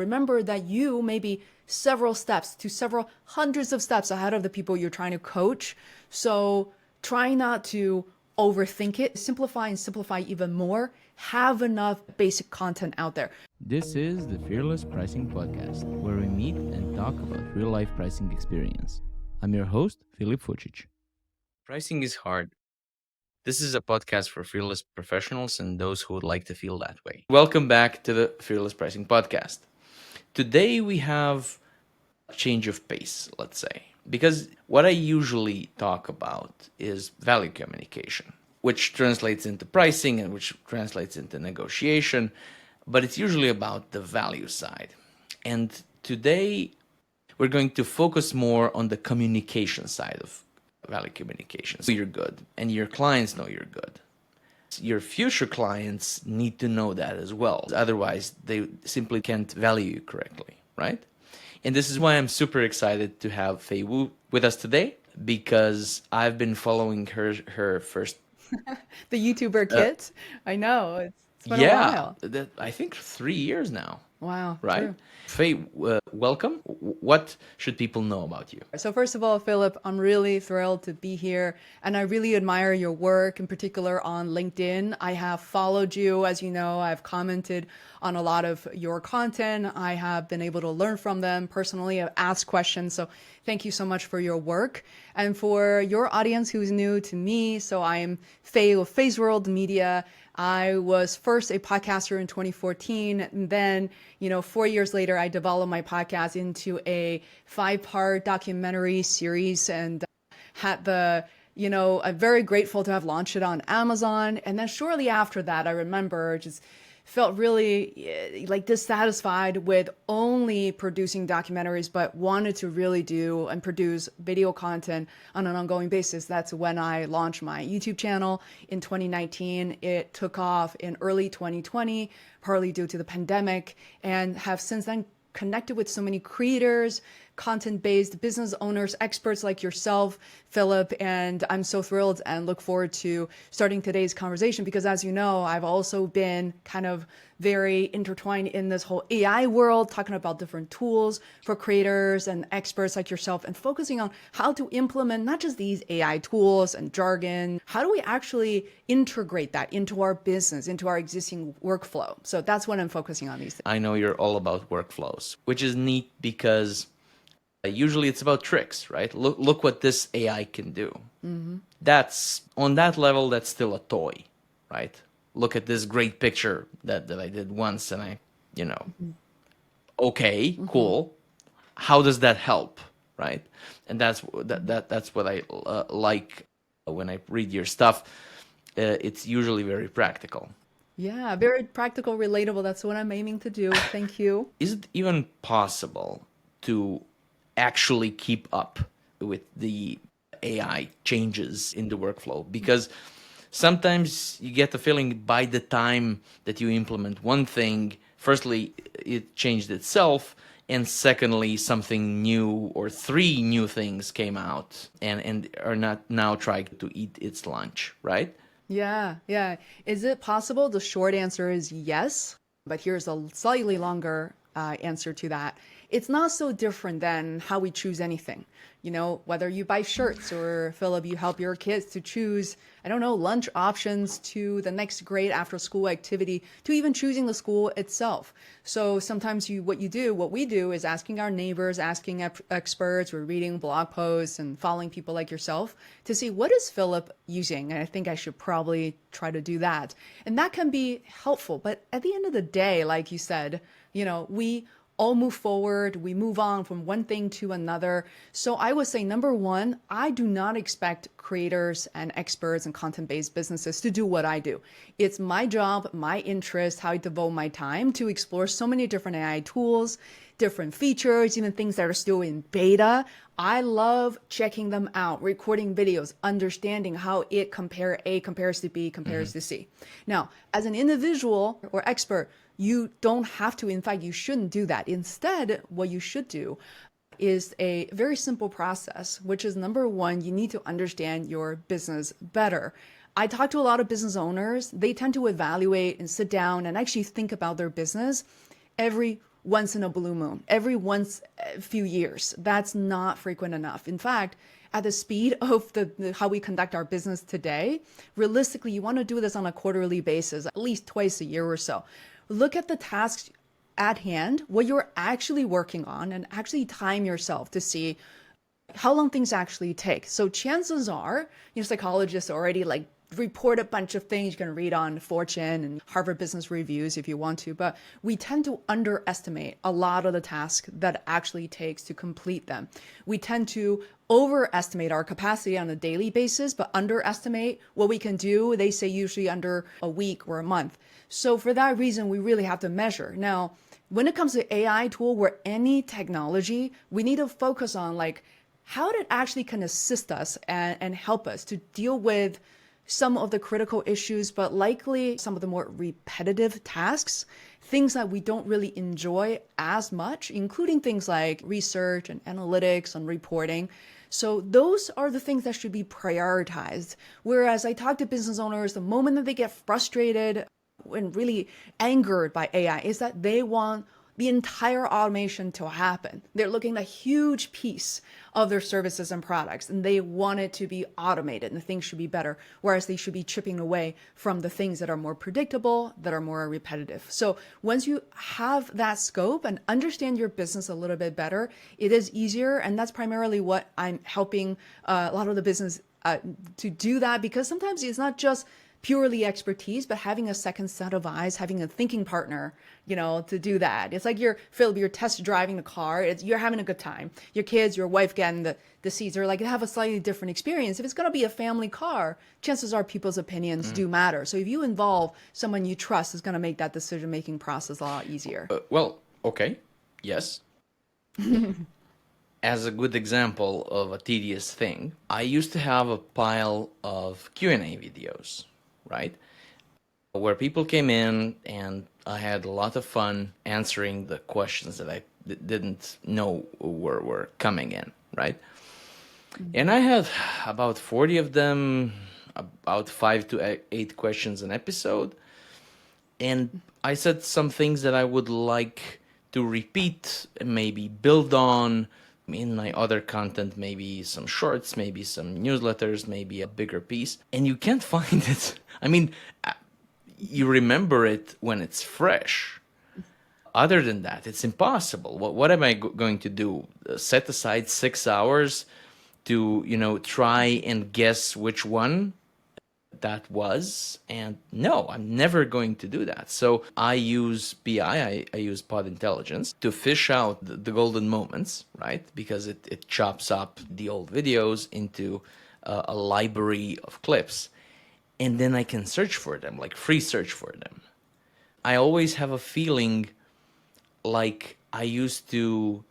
Remember that you may be several steps to several hundreds of steps ahead of the people you're trying to coach. So try not to overthink it. Simplify and simplify even more. Have enough basic content out there. This is the Fearless Pricing Podcast, where we meet and talk about real-life pricing experience. I'm your host, Filip Fucic. Pricing is hard. This is a podcast for fearless professionals and those who would like to feel that way. Welcome back to the Fearless Pricing Podcast. Today we have a change of pace, let's say, because what I usually talk about is value communication, which translates into pricing and which translates into negotiation, but it's usually about the value side. And today we're going to focus more on the communication side of value communication. So you're good and your clients know you're good. Your future clients need to know that as well. Otherwise, they simply can't value you correctly, right? And this is why I'm super excited to have Fei Wu with us today, because I've been following her first. The YouTuber kit. I know. It's been a while. I think 3 years now. Wow. Right? True. Fei, welcome. What should people know about you? So first of all, Philip, I'm really thrilled to be here, and I really admire your work, in particular on LinkedIn. I have followed you, as you know. I've commented on a lot of your content. I have been able to learn from them personally. I've asked questions, so thank you so much for your work. And for your audience who's new to me, so I am Fei of Fei's World Media. I was first a podcaster in 2014, and then, 4 years later, I developed my podcast into a 5-part documentary series, and had I'm very grateful to have launched it on Amazon. And then shortly after that, I remember just felt really dissatisfied with only producing documentaries, but wanted to really do and produce video content on an ongoing basis. That's when I launched my YouTube channel in 2019. It took off in early 2020, partly due to the pandemic, and have since then connected with so many creators, content-based business owners, experts like yourself, Philip, and I'm so thrilled and look forward to starting today's conversation because, as you know, I've also been kind of very intertwined in this whole AI world, talking about different tools for creators and experts like yourself, and focusing on how to implement not just these AI tools and jargon, how do we actually integrate that into our business, into our existing workflow? So that's what I'm focusing on these days. I know you're all about workflows, which is neat because usually it's about tricks, right? Look what this AI can do. Mm-hmm. That's on that level, that's still a toy, right? Look at this great picture that I did once, and okay, cool. How does that help, right? And that's what I like when I read your stuff. It's usually very practical. Yeah, very practical, relatable. That's what I'm aiming to do. Thank you. Is it even possible to actually keep up with the AI changes in the workflow? Because sometimes you get the feeling by the time that you implement one thing, firstly, it changed itself, and secondly, something new or 3 new things came out and are not now trying to eat its lunch, right? Yeah. Is it possible? The short answer is yes, but here's a slightly longer answer to that. It's not so different than how we choose anything. Whether you buy shirts or, Philip, you help your kids to choose, lunch options, to the next great after school activity, to even choosing the school itself. So sometimes what we do is asking our neighbors, asking experts, we're reading blog posts and following people like yourself to see what is Philip using. And I think I should probably try to do that. And that can be helpful. But at the end of the day, like you said, we all move forward. We move on from one thing to another. So I would say, number one, I do not expect creators and experts and content-based businesses to do what I do. It's my job, my interest, how I devote my time to explore so many different AI tools, different features, even things that are still in beta. I love checking them out, recording videos, understanding how A compares to B, compares to C. Now, as an individual or expert, you don't have to. In fact, you shouldn't do that. Instead, what you should do is a very simple process, which is, number one, you need to understand your business better. I talk to a lot of business owners. They tend to evaluate and sit down and actually think about their business every once in a blue moon, every once a few years. That's not frequent enough. In fact, at the speed of how we conduct our business today, realistically, you want to do this on a quarterly basis, at least twice a year or so. Look at the tasks at hand, what you're actually working on, and actually time yourself to see how long things actually take. So chances are, psychologists already like report a bunch of things you can read on Fortune and Harvard Business Reviews if you want to, but we tend to underestimate a lot of the tasks that actually takes to complete them. We tend to overestimate our capacity on a daily basis, but underestimate what we can do, they say usually under a week or a month. So for that reason, we really have to measure. Now, when it comes to AI tool or any technology, we need to focus on like how it actually can assist us and help us to deal with some of the critical issues, but likely some of the more repetitive tasks, things that we don't really enjoy as much, including things like research and analytics and reporting. So those are the things that should be prioritized. Whereas I talk to business owners, the moment that they get frustrated and really angered by AI is that they want the entire automation to happen. They're looking at a huge piece of their services and products, and they want it to be automated and things should be better, whereas they should be chipping away from the things that are more predictable, that are more repetitive. So once you have that scope and understand your business a little bit better, it is easier. And that's primarily what I'm helping a lot of the business to do that, because sometimes it's not just purely expertise, but having a second set of eyes, having a thinking partner, to do that. It's like you're test driving the car. You're having a good time. Your kids, your wife getting the seats are like have a slightly different experience. If it's going to be a family car, chances are people's opinions do matter. So if you involve someone you trust, it's going to make that decision-making process a lot easier. Well, okay. Yes. As a good example of a tedious thing, I used to have a pile of Q&A videos, right? Where people came in and I had a lot of fun answering the questions that I didn't know were coming in, right? And I had about 40 of them, about 5 to 8 questions an episode. And I said some things that I would like to repeat, maybe build on in my other content, maybe some shorts, maybe some newsletters, maybe a bigger piece. And you can't find it. I mean, you remember it when it's fresh. Other than that, it's impossible. What am I going to do? Set aside 6 hours to, try and guess which one that was? And no, I'm never going to do that. So I use BI, I use Pod Intelligence to fish out the golden moments, right? Because it chops up the old videos into a library of clips. And then I can search for them, like free search for them. I always have a feeling like I used to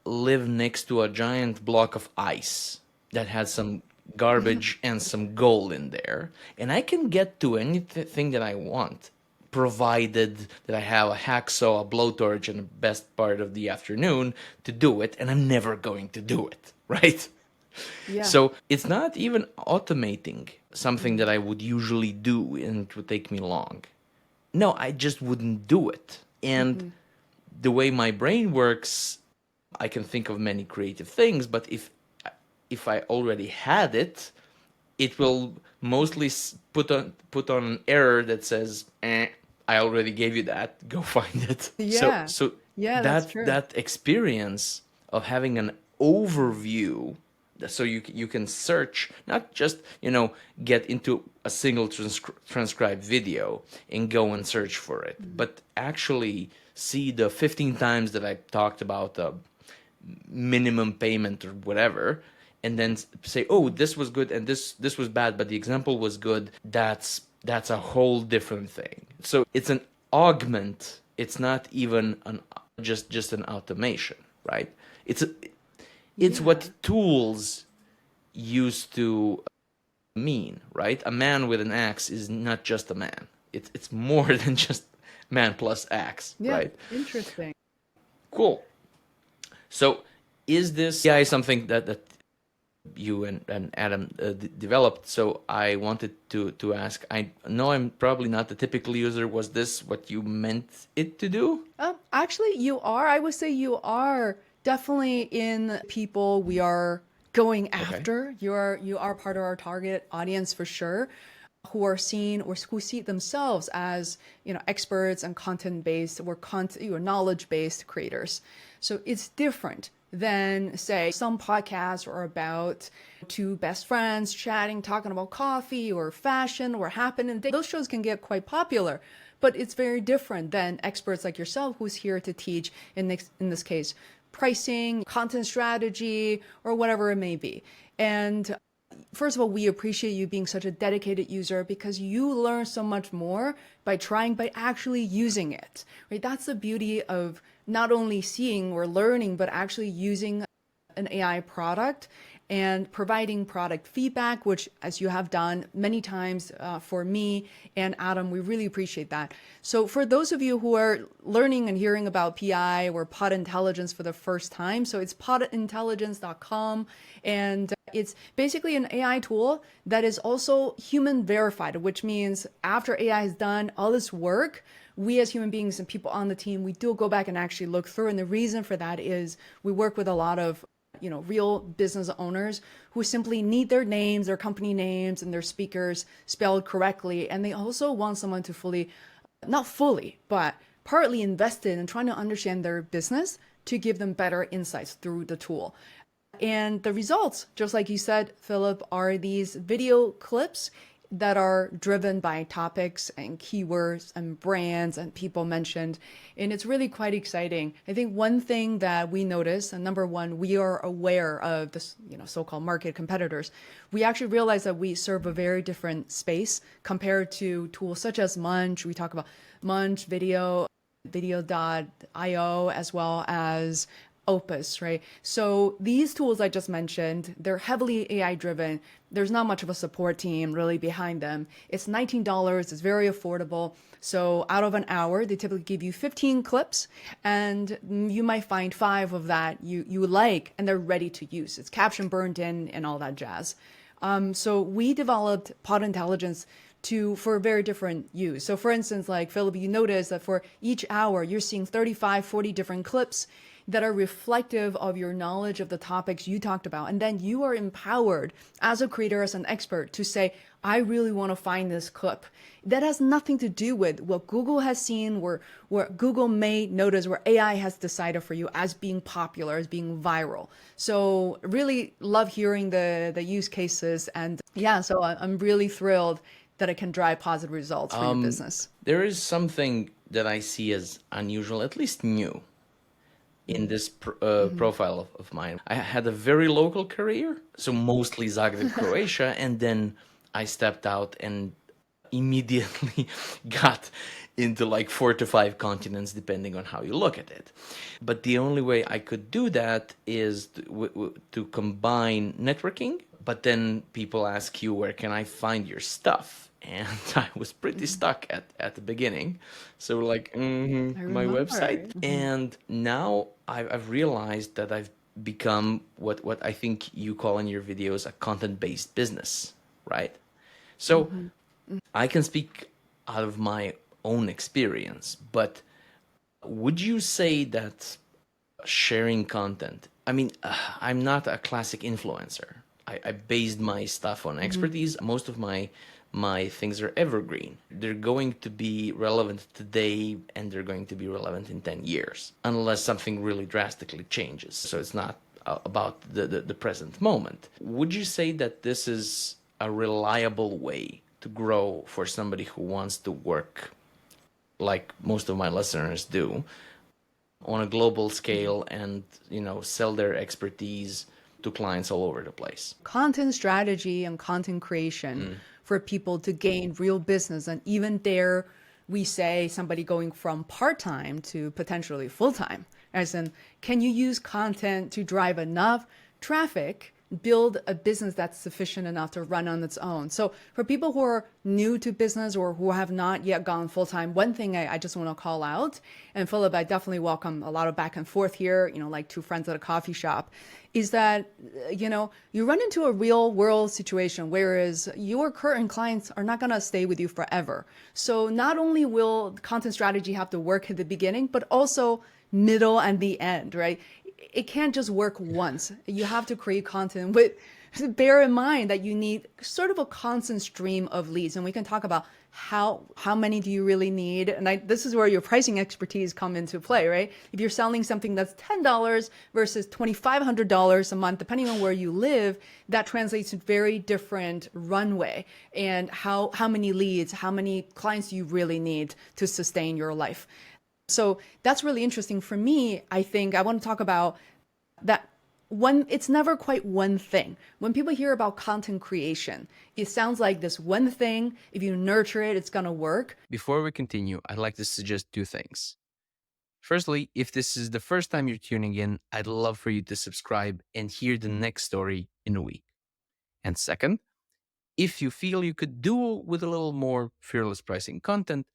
live next to a giant block of ice that had some garbage and some gold in there. And I can get to anything that I want, provided that I have a hacksaw, a blowtorch, and the best part of the afternoon to do it. And I'm never going to do it, right? Yeah. So it's not even automating something that I would usually do and it would take me long. No, I just wouldn't do it. And the way my brain works, I can think of many creative things, but if I already had it, it will mostly put on an error that says, I already gave you that, go find it. Yeah. So Yeah, that's true. that experience of having an overview, so you can search, not just get into a single transcribed video and go and search for it, but actually see the 15 times that I talked about the minimum payment or whatever, and then say, oh, this was good and this was bad, but the example was good. That's a whole different thing. So it's an augment. It's not even just an automation, right? It's what tools used to mean, right? A man with an axe is not just a man. It's more than just man plus axe, Yeah. right? Interesting. Cool. So is this AI something that you and Adam developed? So I wanted to ask, I know I'm probably not the typical user. Was this what you meant it to do? Actually, you are. I would say you are definitely in people we are going Okay. after. You are part of our target audience for sure, who are seen or who see themselves as experts and content based or content or knowledge based creators. So it's different than say some podcasts are about two best friends chatting, talking about coffee or fashion or happening. Those shows can get quite popular, but it's very different than experts like yourself who's here to teach in this case pricing, content strategy, or whatever it may be. And first of all, we appreciate you being such a dedicated user because you learn so much more by actually using it, right? That's the beauty of not only seeing or learning, but actually using an AI product and providing product feedback, which, as you have done many times for me and Adam, we really appreciate that. So, for those of you who are learning and hearing about PI or Pod Intelligence for the first time, so it's podintelligence.com, and it's basically an AI tool that is also human verified, which means after AI has done all this work, we as human beings and people on the team, we do go back and actually look through. And the reason for that is we work with a lot of real business owners who simply need their names, their company names, and their speakers spelled correctly. And they also want someone to not fully, but partly invested in trying to understand their business to give them better insights through the tool. And the results, just like you said, Philip, are these video clips that are driven by topics and keywords and brands and people mentioned. And it's really quite exciting. I think one thing that we notice, and number one, we are aware of this, so-called market competitors. We actually realize that we serve a very different space compared to tools such as Munch. We talk about Munch, video.io, as well as Opus, right? So these tools I just mentioned, they're heavily AI driven. There's not much of a support team really behind them. It's $19, it's very affordable. So out of an hour, they typically give you 15 clips, and you might find 5 of that you like, and they're ready to use. It's caption burned in and all that jazz. So we developed Pod Intelligence for a very different use. So for instance, like Philip, you notice that for each hour, you're seeing 35, 40 different clips that are reflective of your knowledge of the topics you talked about. And then you are empowered as a creator, as an expert, to say, I really want to find this clip. That has nothing to do with what Google has seen, where Google may notice, where AI has decided for you as being popular, as being viral. So really love hearing the use cases. And yeah, so I'm really thrilled that it can drive positive results for your business. There is something that I see as unusual, at least new, in this profile of mine. I had a very local career, so mostly Zagreb, Croatia, and then I stepped out and immediately got into like 4 to 5 continents, depending on how you look at it. But the only way I could do that is to combine networking, but then people ask you, where can I find your stuff? And I was pretty stuck at the beginning. So like, my website. And now I've realized that I've become what I think you call in your videos a content-based business, right? So I can speak out of my own experience, but would you say that sharing content, I mean, I'm not a classic influencer. I based my stuff on expertise. Most of my things are evergreen. They're going to be relevant today and they're going to be relevant in 10 years, unless something really drastically changes. So it's not about the present moment. Would you say that this is a reliable way to grow for somebody who wants to work, like most of my listeners do, on a global scale and, sell their expertise to clients all over the place? Content strategy and content creation for people to gain real business. And even there, we say somebody going from part-time to potentially full-time, as in, can you use content to drive enough traffic build a business that's sufficient enough to run on its own. So for people who are new to business or who have not yet gone full time, one thing I just want to call out, and Philip, I definitely welcome a lot of back and forth here, like two friends at a coffee shop, is that, you run into a real world situation, whereas your current clients are not going to stay with you forever. So not only will content strategy have to work at the beginning, but also middle and the end, right? It can't just work once. You have to create content with, bear in mind that you need sort of a constant stream of leads. And we can talk about how many do you really need? And this is where your pricing expertise come into play, right? If you're selling something that's $10 versus $2,500 a month, depending on where you live, that translates to very different runway and how many leads, how many clients do you really need to sustain your life. So that's really interesting for me. I think I want to talk about that. It's never quite one thing. When people hear about content creation, it sounds like this one thing. If you nurture it, it's going to work. Before we continue, I'd like to suggest two things. Firstly, if this is the first time you're tuning in, I'd love for you to subscribe and hear the next story in a week. And second, if you feel you could do with a little more fearless pricing content,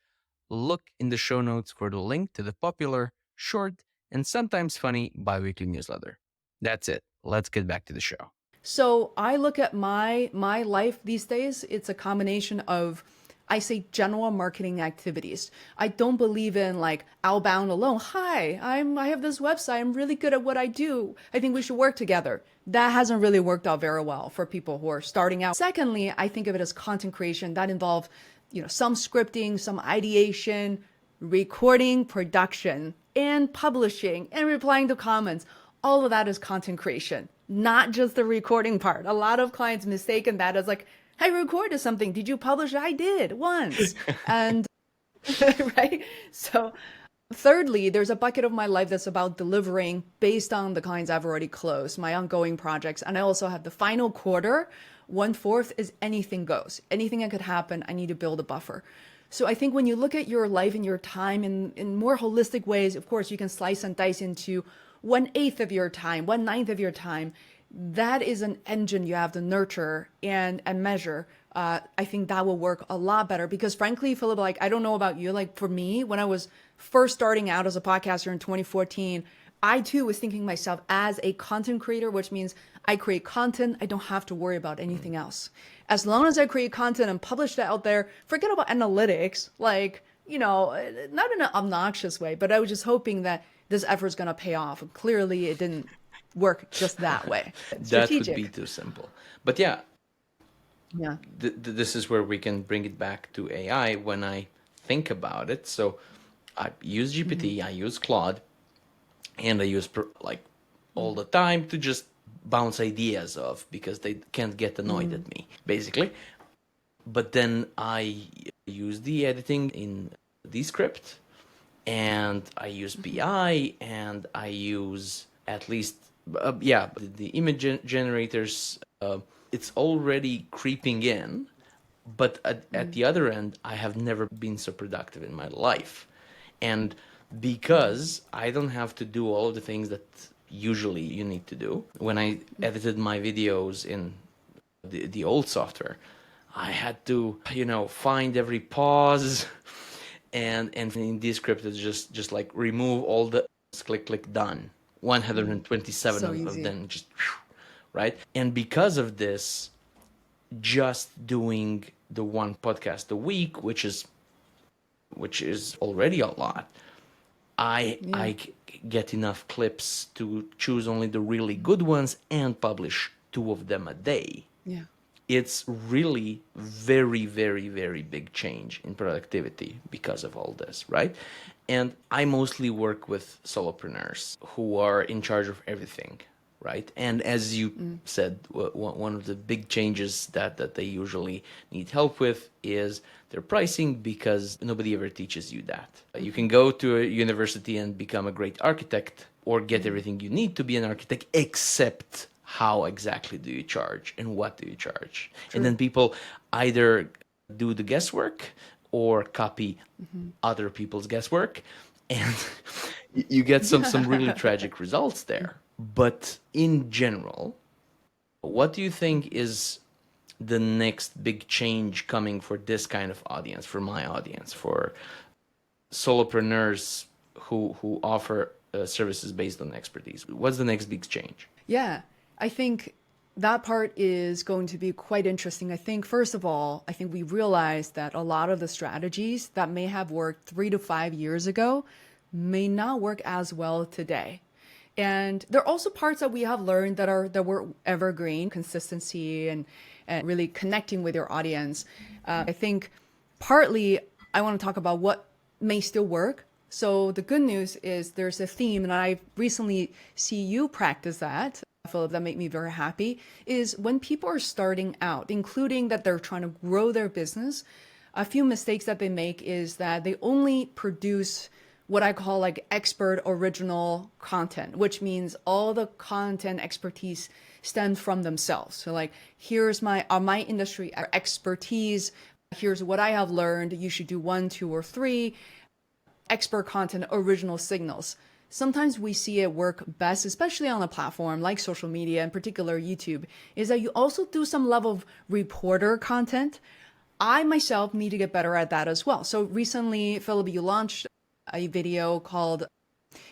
look in the show notes for the link to the popular, short, and sometimes funny biweekly newsletter. That's it. Let's get back to the show. So I look at my life these days. It's a combination of, I say, general marketing activities. I don't believe in like outbound alone. Hi, I have this website. I'm really good at what I do. I think we should work together. That hasn't really worked out very well for people who are starting out. Secondly, I think of it as content creation that involves, some scripting, some ideation, recording, production, and publishing, and replying to comments. All of that is content creation, not just the recording part. A lot of clients mistaken that as like, I recorded something. Did you publish? I did once. And right. So thirdly, there's a bucket of my life that's about delivering based on the clients I've already closed, my ongoing projects. And I also have the final quarter. 1/4 is anything goes. Anything that could happen, I need to build a buffer. So I think when you look at your life and your time in more holistic ways, of course, you can slice and dice into 1/8 of your time, 1/9 of your time. That is an engine you have to nurture and measure. I think that will work a lot better because frankly, Philip, like, I don't know about you, like for me, when I was first starting out as a podcaster in 2014, I too was thinking myself as a content creator, which means I create content. I don't have to worry about anything else. As long as I create content and publish that out there, forget about analytics, like, not in an obnoxious way, but I was just hoping that this effort is going to pay off. And clearly it didn't work just that way. That would be too simple. But yeah, yeah. This is where we can bring it back to AI when I think about it. So I use GPT, I use Claude, and I use like all the time to just bounce ideas off because they can't get annoyed at me, basically. But then I use the editing in Descript, and I use BI, and I use at least, the image generators. It's already creeping in, but at the other end, I have never been so productive in my life. And because I don't have to do all of the things that usually you need to do. When I edited my videos in the old software, I had to, find every pause, and in Descript it's just like remove all the click done. 127 of them, just right. And because of this, just doing the one podcast a week, which is already a lot, I get enough clips to choose only the really good ones and publish 2 of them a day. Yeah. It's really very, very, very big change in productivity because of all this, right? And I mostly work with solopreneurs who are in charge of everything, right? And as you said, one of the big changes that they usually need help with is their pricing, because nobody ever teaches you that. You can go to a university and become a great architect or get everything you need to be an architect, except how exactly do you charge and what do you charge? True. And then people either do the guesswork or copy other people's guesswork, and you get some really tragic results there. But in general, What do you think is the next big change coming for this kind of audience, for my audience, for solopreneurs who offer services based on expertise? What's the next big change? Yeah, I think that part is going to be quite interesting. I think, first of all, I think we realized that a lot of the strategies that may have worked 3 to 5 years ago may not work as well today. And there are also parts that we have learned that were evergreen, consistency and really connecting with your audience. I think partly I want to talk about what may still work. So the good news is there's a theme, and I recently see you practice that, Philip, that made me very happy, is when people are starting out, including that they're trying to grow their business, a few mistakes that they make is that they only produce what I call like expert original content, which means all the content expertise stems from themselves. So like, here's my industry expertise. Here's what I have learned. You should do 1, 2, or 3 expert content, original signals. Sometimes we see it work best, especially on a platform like social media, in particular YouTube, is that you also do some level of reporter content. I myself need to get better at that as well. So recently, Philip, you launched a video called,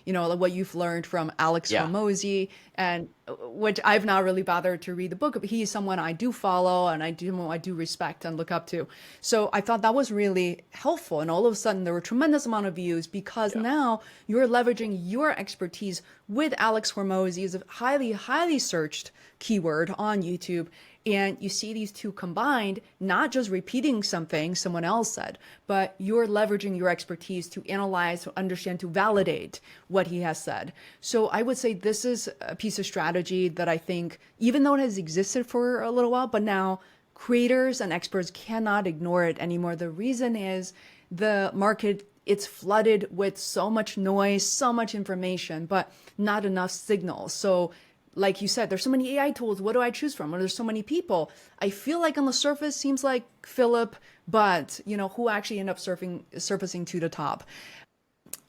like what you've learned from Alex Yeah. Hormozy, and which I've not really bothered to read the book, but he's someone I do follow and I do respect and look up to. So I thought that was really helpful. And all of a sudden there were a tremendous amount of views because now you're leveraging your expertise with Alex Hormozy, is a highly, highly searched keyword on YouTube. And you see these two combined, not just repeating something someone else said, but you're leveraging your expertise to analyze, to understand, to validate what he has said. So I would say this is a piece of strategy that I think, even though it has existed for a little while, but now creators and experts cannot ignore it anymore. The reason is the market, it's flooded with so much noise, so much information, but not enough signals. So like you said, there's so many AI tools. What do I choose from? Or there's so many people. I feel like on the surface seems like Philip, but who actually end up surfacing to the top?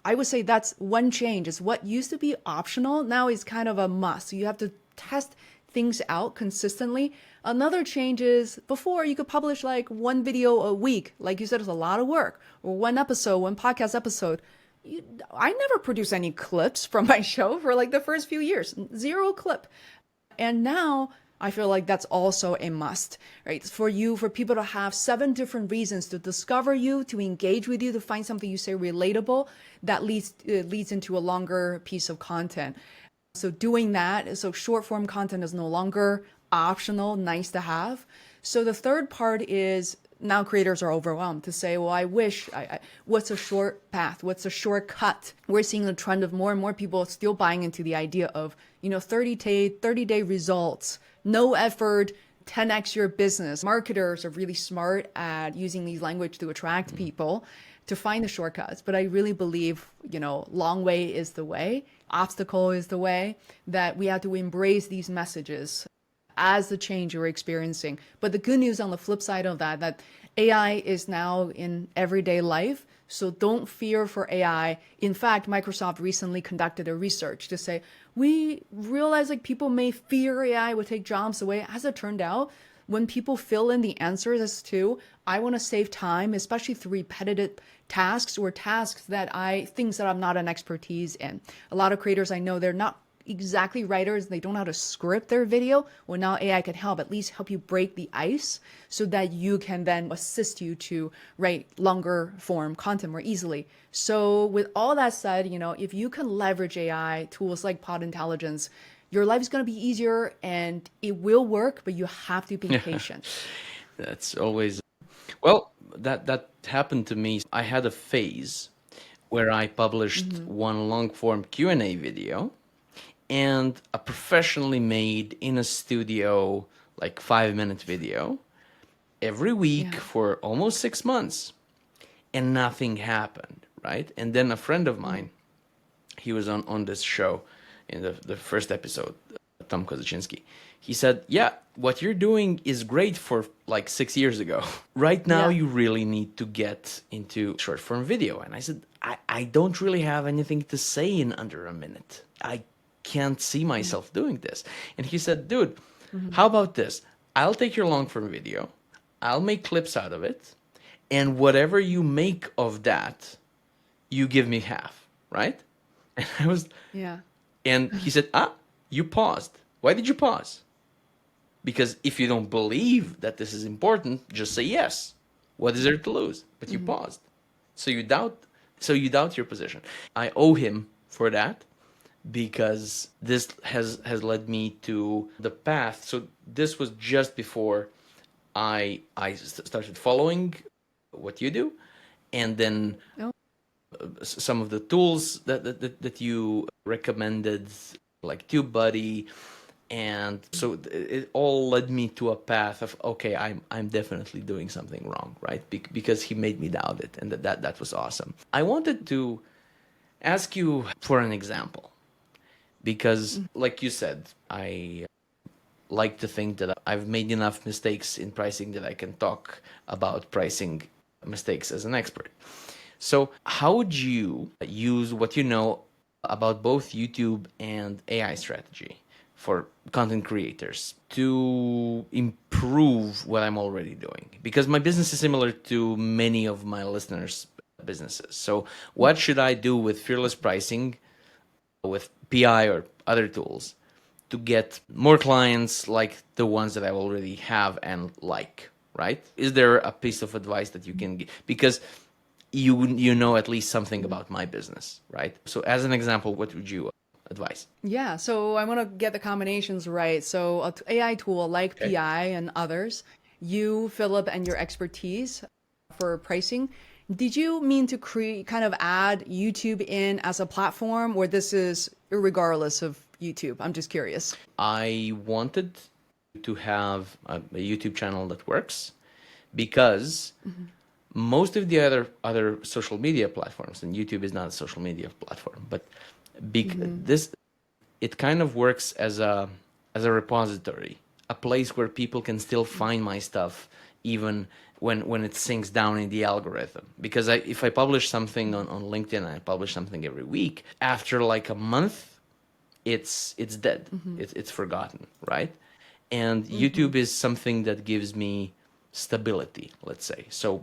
I would say that's one change. Is what used to be optional now is kind of a must. So you have to test things out consistently. Another change is before you could publish like one video a week. Like you said, it's a lot of work. Or one podcast episode. I never produce any clips from my show for like the first few years, 0 clip. And now I feel like that's also a must, right? For people to have 7 different reasons to discover you, to engage with you, to find something you say relatable that leads into a longer piece of content. So doing that, so short form content is no longer optional, nice to have. So the third part is now creators are overwhelmed to say, well, what's a short path? What's a shortcut? We're seeing the trend of more and more people still buying into the idea of, 30-day results, no effort, 10x your business. Marketers are really smart at using these language to attract people to find the shortcuts. But I really believe, long way is the way, obstacle is the way, that we have to embrace these messages as the change you're experiencing. But the good news on the flip side of that AI is now in everyday life. So don't fear for AI. In fact, Microsoft recently conducted a research to say, we realize like people may fear AI would take jobs away. As it turned out, when people fill in the answers as to, I want to save time, especially through repetitive tasks or things that I'm not an expertise in. A lot of creators I know, they're not exactly writers, they don't know how to script their video. Well, now AI can at least help you break the ice so that you can then assist you to write longer form content more easily. So with all that said, if you can leverage AI tools like Pod Intelligence, your life is going to be easier and it will work, but you have to be patient. That's always, well, that happened to me. I had a phase where I published one long form Q&A video and a professionally made in a studio, like 5-minute video every week for almost 6 months, and nothing happened, right? And then a friend of mine, he was on this show in the first episode, Tom Kozaczynski. He said, yeah, what you're doing is great for like 6 years ago. Right now, you really need to get into short form video. And I said, I don't really have anything to say in under a minute. I can't see myself doing this. And he said, dude, How about this? I'll take your long form video, I'll make clips out of it, and whatever you make of that, you give me half, right? And I was, Yeah. and he said, you paused. Why did you pause? Because if you don't believe that this is important, just say yes. What is there to lose? But you paused. So you doubt your position. I owe him for that because this has led me to the path. So this was just before I started following what you do, and then Oh. some of the tools that you recommended, like TubeBuddy, and so it all led me to a path of, okay, I'm definitely doing something wrong, right? Because he made me doubt it, and that was awesome. I wanted to ask you for an example because, like you said, I like to think that I've made enough mistakes in pricing that I can talk about pricing mistakes as an expert. So, how would you use what you know about both YouTube and AI strategy for content creators to improve what I'm already doing? Because my business is similar to many of my listeners' businesses. So, what should I do with fearless pricing, with PI or other tools, to get more clients like the ones that I already have and like, right? Is there a piece of advice that you can give? Because you know at least something about my business, right? So as an example, what would you advise? Yeah, so I want to get the combinations right. So a AI tool like Okay. PI and others, you, Philip, and your expertise for pricing. Did you mean to create, kind of add YouTube in as a platform, or this is regardless of YouTube? I'm just curious. I wanted to have a YouTube channel that works because most of the other social media platforms, and YouTube is not a social media platform, but this, it kind of works as a repository, a place where people can still find my stuff even when it sinks down in the algorithm. Because if I publish something on LinkedIn, I publish something every week, after like a month, it's dead. It's forgotten, right? And YouTube is something that gives me stability, let's say. So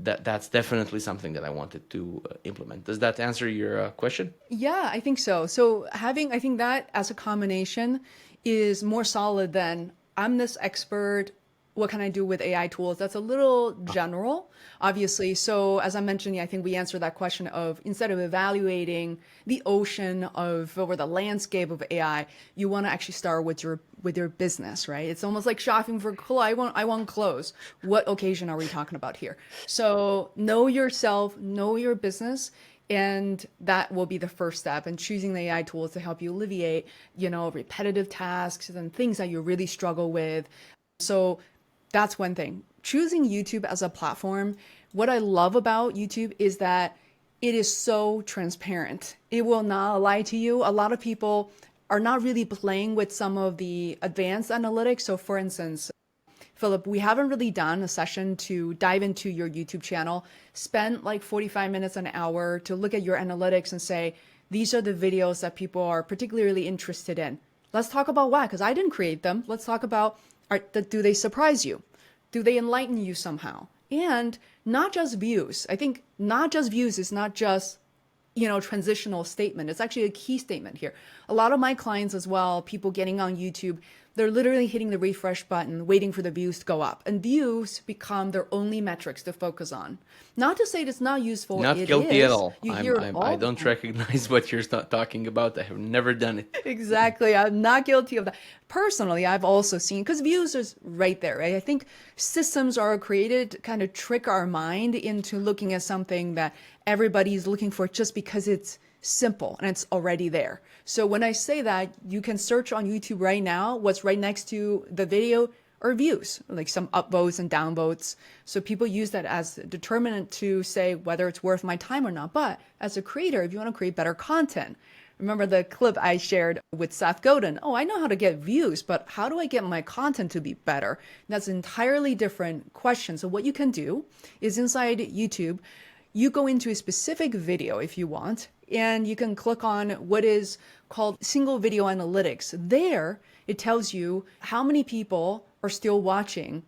that's definitely something that I wanted to implement. Does that answer your question? Yeah, I think so. So I think that as a combination is more solid than I'm this expert. What can I do with AI tools? That's a little general, obviously. So as I mentioned, yeah, I think we answered that question of instead of evaluating the ocean of or the landscape of AI, you want to actually start with your business, right? It's almost like shopping for clothes. I want clothes. What occasion are we talking about here? So know yourself, know your business, and that will be the first step in choosing the AI tools to help you alleviate, repetitive tasks and things that you really struggle with. So that's one thing. Choosing YouTube as a platform, what I love about YouTube is that it is so transparent. It will not lie to you. A lot of people are not really playing with some of the advanced analytics. So, for instance, Philip, we haven't really done a session to dive into your YouTube channel, spend like 45 minutes, an hour to look at your analytics and say, these are the videos that people are particularly interested in. Let's talk about why, because I didn't create them. Let's talk about, do they surprise you? Do they enlighten you somehow? And not just views. I think not just views is not just transitional statement. It's actually a key statement here. A lot of my clients as well, people getting on YouTube, they're literally hitting the refresh button, waiting for the views to go up. And views become their only metrics to focus on. Not to say it's not useful. Not It guilty at is. all. You hear it all I the don't time. recognize what you're talking about. I have never done it. Exactly. I'm not guilty of that. Personally, I've also seen, because views is right there, right? I think systems are created to kind of trick our mind into looking at something that everybody's looking for just because it's simple and it's already there. So when I say that, you can search on YouTube right now, what's right next to the video or views, like some upvotes and downvotes. So people use that as a determinant to say whether it's worth my time or not. But as a creator, if you want to create better content, remember the clip I shared with Seth Godin? Oh, I know how to get views, but how do I get my content to be better? That's an entirely different question. So what you can do is inside YouTube, you go into a specific video if you want, and you can click on what is called single video analytics. There, it tells you how many people are still watching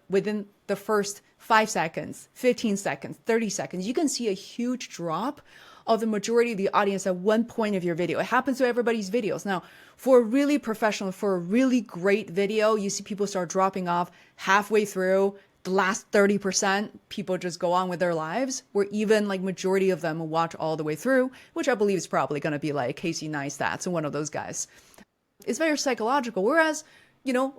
within the first 5 seconds, 15 seconds, 30 seconds. You can see a huge drop of the majority of the audience at one point of your video. It happens to everybody's videos. Now, for a really professional, for a really great video, you see people start dropping off halfway through. The last 30%, people just go on with their lives, where even like majority of them will watch all the way through, which I believe is probably going to be like Casey Neistat, so one of those guys. It's very psychological. Whereas,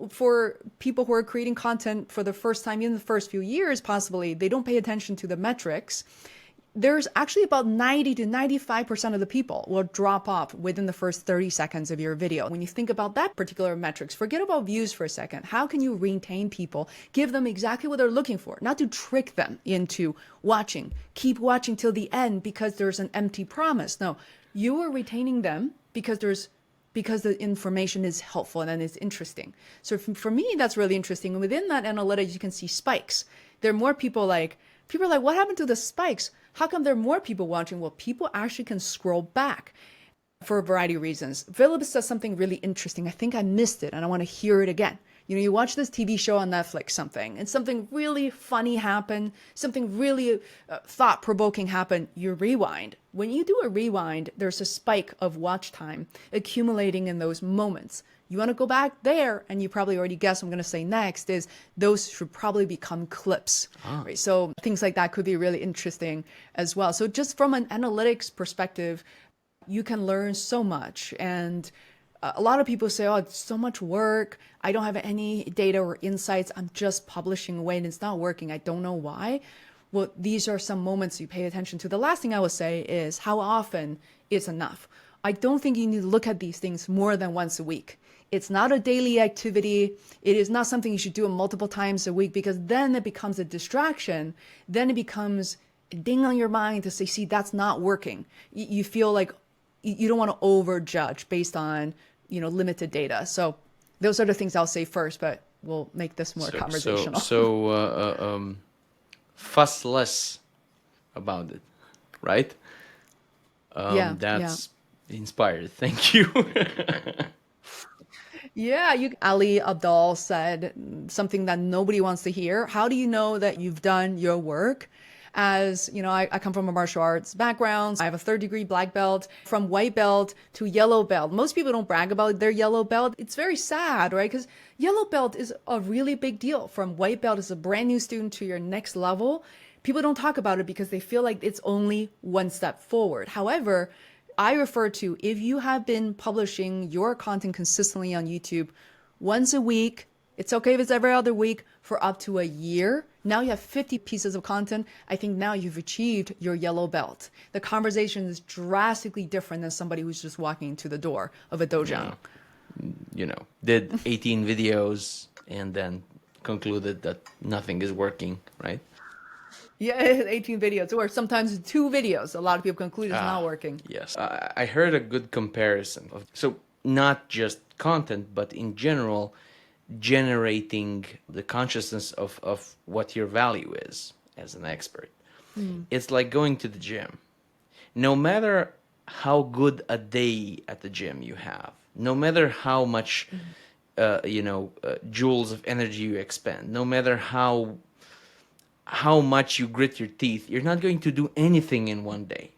for people who are creating content for the first time in the first few years, possibly, they don't pay attention to the metrics. There's actually about 90 to 95% of the people will drop off within the first 30 seconds of your video. When you think about that particular metrics, forget about views for a second. How can you retain people, give them exactly what they're looking for, not to trick them into watching, keep watching till the end because there's an empty promise. No, you are retaining them because the information is helpful and it's interesting. So for me, that's really interesting. And within that analytics, you can see spikes. There are more people are like, what happened to the spikes? How come there are more people watching? Well, people actually can scroll back for a variety of reasons. Philip says something really interesting. I think I missed it and I want to hear it again. You watch this TV show on Netflix, and something really funny happened, something really thought-provoking happened, you rewind. When you do a rewind, there's a spike of watch time accumulating in those moments. You want to go back there, and you probably already guessed what I'm going to say next, is those should probably become clips. Right? So things like that could be really interesting as well. So just from an analytics perspective, you can learn so much. And a lot of people say, oh, it's so much work. I don't have any data or insights. I'm just publishing away and it's not working. I don't know why. Well, these are some moments you pay attention to. The last thing I would say is how often is enough. I don't think you need to look at these things more than once a week. It's not a daily activity. It is not something you should do multiple times a week because then it becomes a distraction. Then it becomes a ding on your mind to say, see, that's not working. You feel like you don't want to overjudge based on, limited data. So those are the things I'll say first, but we'll make this more conversational. Fuss less about it, right? That's inspired. Thank you. Yeah, Ali Abdal said something that nobody wants to hear. How do you know that you've done your work? As I come from a martial arts background. I have a 3rd-degree black belt, from white belt to yellow belt. Most people don't brag about their yellow belt. It's very sad, right? Because yellow belt is a really big deal. From white belt as a brand new student to your next level, people don't talk about it because they feel like it's only one step forward. However, I refer to if you have been publishing your content consistently on YouTube once a week, it's okay if it's every other week, for up to a year. Now you have 50 pieces of content. I think now you've achieved your yellow belt. The conversation is drastically different than somebody who's just walking into the door of a dojo. Did 18 videos and then concluded that nothing is working, right? Yeah, 18 videos, or sometimes 2 videos. A lot of people conclude it's not working. Yes. I heard a good comparison. So not just content, but in general, generating the consciousness of what your value is as an expert. It's like going to the gym. No matter how good a day at the gym you have, no matter how much joules of energy you expend, no matter how much you grit your teeth, you're not going to do anything in one day.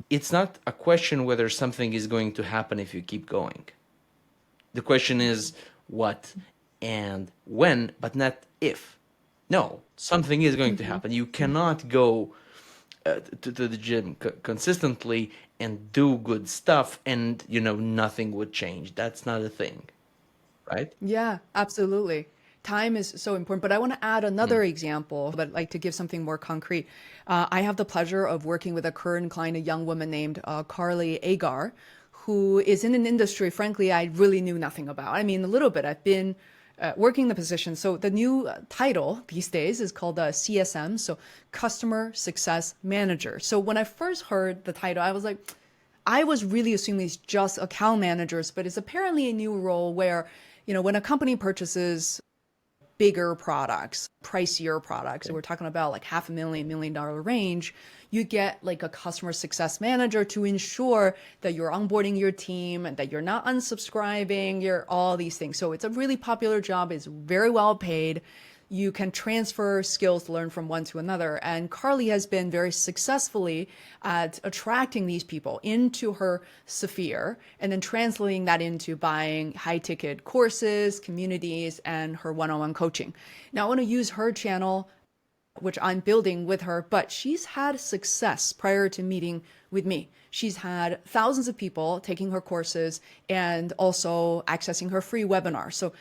It's not a question whether something is going to happen if you keep going. The question is what and when, but not if. No, something is going to happen. You cannot go to the gym consistently and do good stuff and, nothing would change. That's not a thing, right? Yeah, absolutely. Time is so important. But I want to add another example, but like to give something more concrete. I have the pleasure of working with a current client, a young woman named Carly Agar, who is in an industry, frankly, I really knew nothing about. I mean, a little bit. I've been working the position. So the new title these days is called CSM, so Customer Success Manager. So when I first heard the title, I was really assuming it's just account managers, but it's apparently a new role where, when a company purchases bigger products, pricier products, so we're talking about like half a million, $1 million range, you get like a customer success manager to ensure that you're onboarding your team and that you're not unsubscribing, you're all these things. So it's a really popular job, it's very well paid. You can transfer skills to learn from one to another. And Carly has been very successfully at attracting these people into her sphere and then translating that into buying high ticket courses, communities, and her one-on-one coaching. Now, I want to use her channel, which I'm building with her, but she's had success prior to meeting with me. She's had thousands of people taking her courses and also accessing her free webinar. So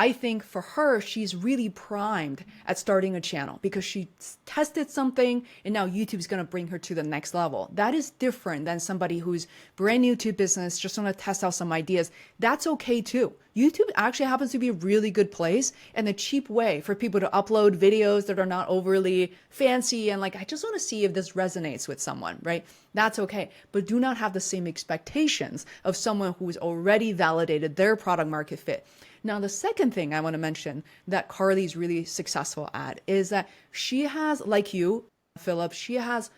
I think for her, she's really primed at starting a channel because she tested something and now YouTube's going to bring her to the next level. That is different than somebody who's brand new to business, just want to test out some ideas. That's okay too. YouTube actually happens to be a really good place and a cheap way for people to upload videos that are not overly fancy and like, I just want to see if this resonates with someone, right? That's okay. But do not have the same expectations of someone who's already validated their product market fit. Now, the second thing I want to mention that Carly's really successful at is that she has, like you, Philip, she has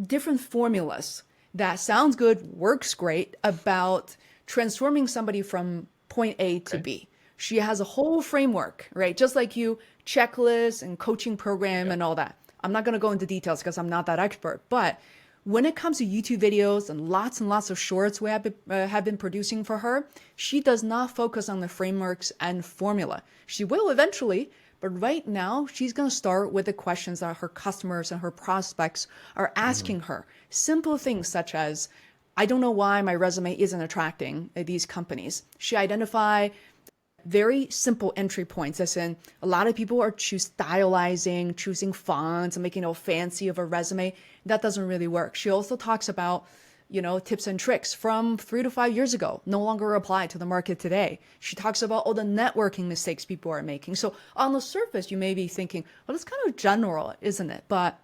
different formulas that sounds good, works great about transforming somebody from point A to B. She has a whole framework, right? Just like you, checklist and coaching program and all that. I'm not going to go into details because I'm not that expert, but when it comes to YouTube videos and lots of shorts we have been producing for her, she does not focus on the frameworks and formula. She will eventually, but right now she's going to start with the questions that her customers and her prospects are asking her. Simple things such as, I don't know why my resume isn't attracting these companies. She identify very simple entry points, as in a lot of people are stylizing, choosing fonts and making it all fancy of a resume. That doesn't really work. She also talks about, tips and tricks from 3 to 5 years ago, no longer apply to the market today. She talks about all the networking mistakes people are making. So on the surface, you may be thinking, well, it's kind of general, isn't it? But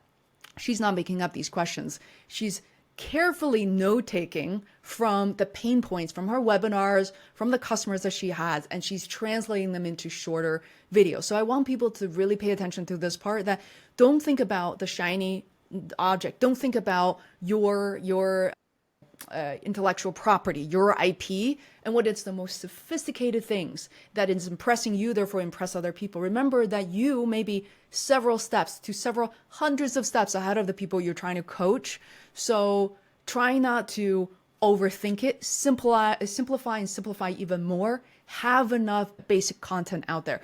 she's not making up these questions. She's carefully note-taking from the pain points from her webinars, from the customers that she has, and she's translating them into shorter videos. So I want people to really pay attention to this part, that don't think about the shiny object. Don't think about your intellectual property, your IP, and what it's the most sophisticated things that is impressing you, therefore impress other people. Remember that you may be several steps to several hundreds of steps ahead of the people you're trying to coach. So try not to overthink it, simplify and simplify even more. Have enough basic content out there.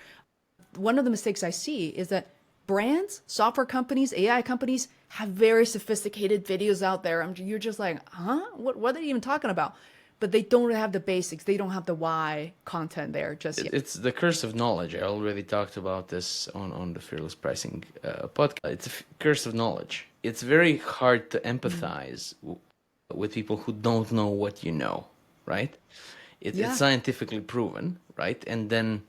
One of the mistakes I see is that brands, software companies, AI companies have very sophisticated videos out there. You're just like, huh? What are they even talking about? But they don't have the basics. They don't have the why content there just yet. It's the curse of knowledge. I already talked about this on the Fearless Pricing podcast. It's a curse of knowledge. It's very hard to empathize with people who don't know what you know, right? It's scientifically proven, right? And then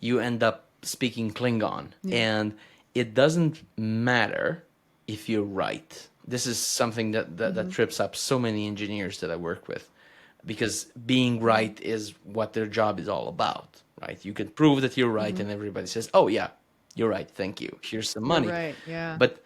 you end up speaking Klingon. And it doesn't matter if you're right. This is something that trips up so many engineers that I work with, because being right is what their job is all about, right? You can prove that you're right and everybody says, oh yeah, you're right, thank you, here's some money. You're right, yeah. But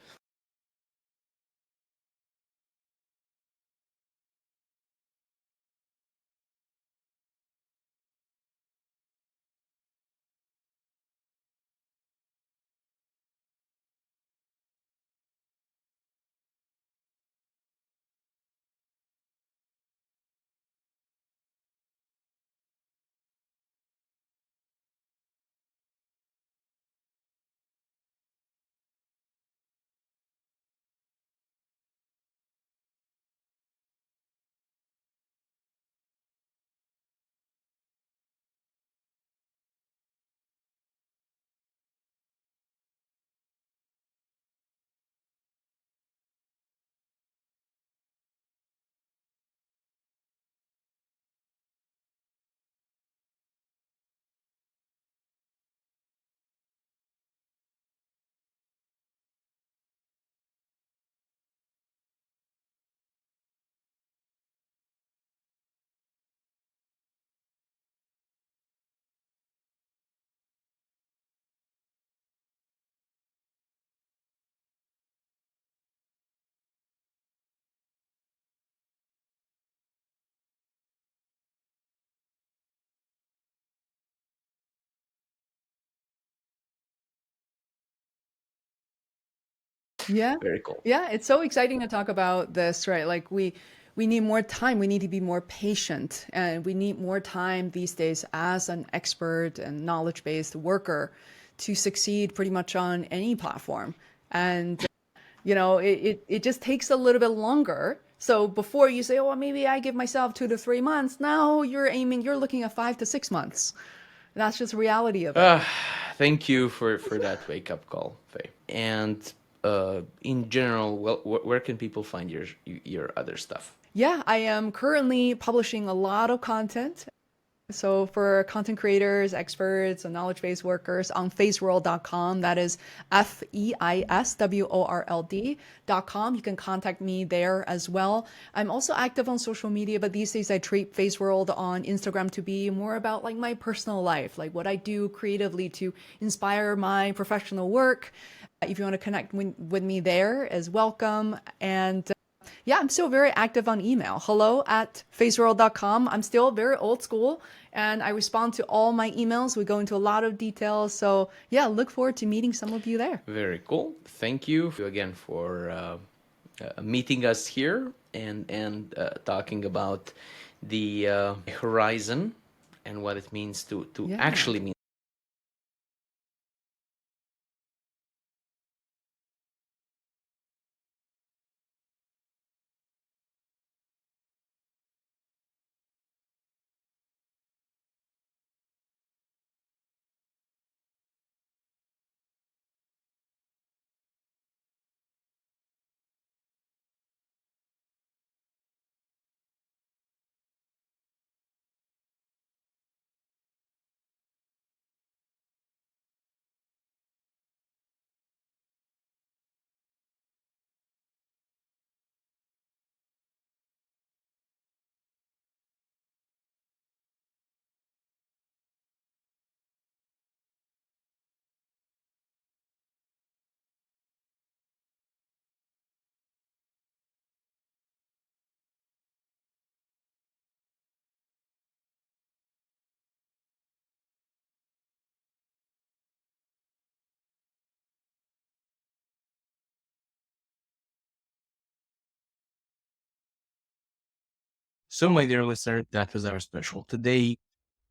Yeah. Very cool. Yeah, it's so exciting to talk about this, right? Like we need more time. We need to be more patient, and we need more time these days as an expert and knowledge-based worker to succeed pretty much on any platform. And it just takes a little bit longer. So before you say, oh, maybe I give myself 2 to 3 months, now you're looking at 5 to 6 months. That's just the reality of it. Ah, thank you for that wake up call, Faye. And in general, well, where can people find your other stuff? Yeah, I am currently publishing a lot of content. So for content creators, experts, and knowledge-based workers on feisworld.com, that is feisworld.com. You can contact me there as well. I'm also active on social media, but these days I treat FaceWorld on Instagram to be more about like my personal life, like what I do creatively to inspire my professional work. If you want to connect with me there, is welcome. And yeah, I'm still very active on email. hello@faceworld.com. I'm still very old school and I respond to all my emails. We go into a lot of details. So yeah, look forward to meeting some of you there. Very cool. Thank you again for meeting us here and talking about the horizon and what it means to Yeah. actually mean. So, my dear listener, that was our special. Today,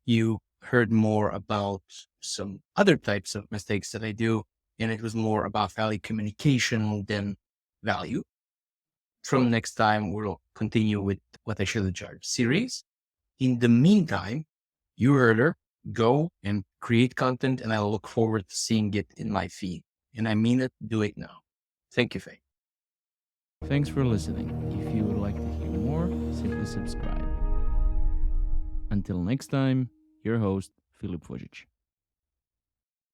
you heard more about some other types of mistakes that I do, and it was more about value communication than value. From next time, we'll continue with what I should have charged series. In the meantime, you heard her. Go and create content, and I look forward to seeing it in my feed. And I mean it, do it now. Thank you, Faye. Thanks for listening. If you would like to hear more, simply subscribe. Until next time, your host, Filip Vojic.